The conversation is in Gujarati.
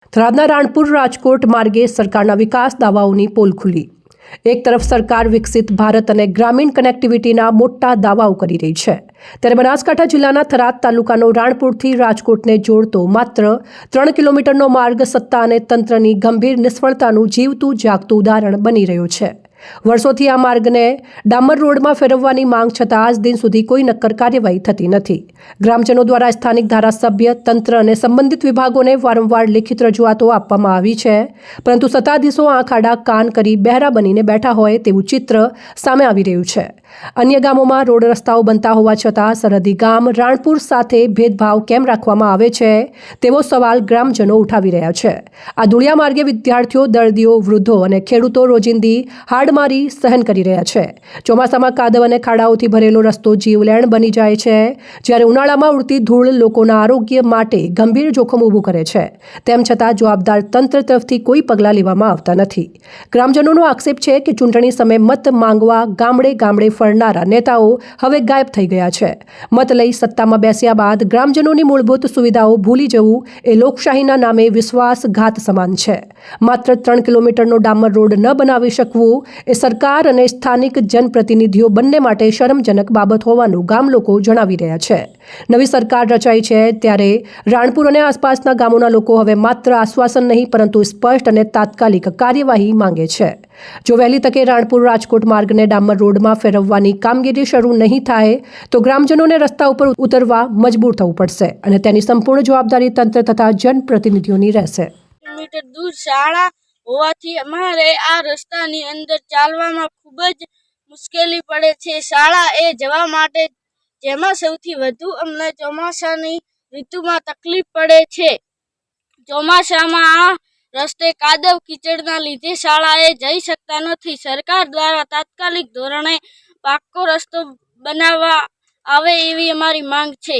થરાદના રાણપુર રાજકોટ માર્ગે સરકારના વિકાસ દાવાઓની પોલ ખુલી। એક તરફ સરકાર વિકસિત ભારત અને ગ્રામીણ કનેક્ટિવિટીના મોટા દાવાઓ કરી રહી છે, ત્યારે બનાસકાંઠા જિલ્લાના થરાદ તાલુકાનો રાણપુરથી રાજકોટને જોડતો માત્ર 3 કિલોમીટરનો માર્ગ સત્તા અને તંત્રની ગંભીર નિષ્ફળતાનું જીવતું જાગતું ઉદાહરણ બની રહ્યો છે। વર્ષોથી આ માર્ગને ડામર રોડમાં ફેરવવાની માંગ છતાં આજ દિન સુધી કોઈ નક્કર કાર્યવાહી થતી નથી। ગ્રામજનો દ્વારા સ્થાનિક ધારાસભ્ય, તંત્ર અને સંબંધિત વિભાગોને વારંવાર લેખિત રજૂઆતો આપવામાં આવી છે, પરંતુ સત્તાધીશો આંખ આડા કાન કરી બહેરા બનીને બેઠા હોય તેવું ચિત્ર સામે આવી રહ્યું છે। અન્ય ગામોમાં રોડ રસ્તાઓ બનતા હોવા છતાં સરહદી ગામ રાણપુર સાથે ભેદભાવ કેમ રાખવામાં આવે છે તેવો સવાલ ગ્રામજનો ઉઠાવી રહ્યા છે। આ ધૂળિયા માર્ગે વિદ્યાર્થીઓ, દર્દીઓ, વૃદ્ધો અને ખેડૂતો રોજિંદી હાડમારી સહન કરી રહ્યા છે। ચોમાસામાં કાદવ અને ખાડાઓથી ભરેલો રસ્તો જીવલેણ બની જાય છે, જ્યારે ઉનાળામાં ઉડતી ધૂળ લોકોના આરોગ્ય માટે ગંભીર જોખમ ઊભું કરે છે। તેમ છતાં જવાબદાર તંત્ર તરફથી કોઈ પગલાં લેવામાં આવતા નથી। ગ્રામજનોનો આક્ષેપ છે કે ચૂંટણી સમયે મત માંગવા ગામડે ગામડે ફરનારા નેતાઓ હવે ગાયબ થઈ ગયા છે। મત લઈ સત્તામાં બેસ્યા બાદ ગ્રામજનોની મૂળભૂત સુવિધાઓ ભૂલી જવું એ લોકશાહીના નામે વિશ્વાસઘાત સમાન છે। માત્ર 3 કિલોમીટરનો ડામર રોડ ન બનાવી શકવું એ સરકાર અને સ્થાનિક જનપ્રતિનિધિઓ બંને માટે શરમજનક બાબત હોવાનું ગામ લોકો જણાવી રહ્યા છે। નવી સરકાર રચાઈ છે ત્યારે રાણપુર અને આસપાસના ગામોના લોકો હવે માત્ર આશ્વાસન નહીં પરંતુ સ્પષ્ટ અને તાત્કાલિક કાર્યવાહી માંગે છે। જો વહેલી તકે રાણપુર રાજકોટ માર્ગને ડામર રોડમાં ફેરવવાની કામગીરી શરૂ નહીં થાય તો ગ્રામજનોને રસ્તા ઉપર ઉતરવા મજબૂર થવું પડશે અને તેની સંપૂર્ણ જવાબદારી તંત્ર તથા જનપ્રતિનિધિઓની રહેશે। કિલોમીટર દૂર શાળા હોવાથી અમારે આ રસ્તાની અંદર ચાલવામાં ખૂબ જ મુશ્કેલી પડે છે। શાળા એ જવા માટે જેમાં સૌથી વધુ અમને ચોમાસાની ઋતુમાં તકલીફ પડે છે। ચોમાસામાં આ રસ્તે કાદવ કીચડના લીધે શાળાએ જઈ શકતા નથી। સરકાર દ્વારા તાત્કાલિક ધોરણે પાક્કો રસ્તો બનાવવા આવે એવી અમારી માંગ છે।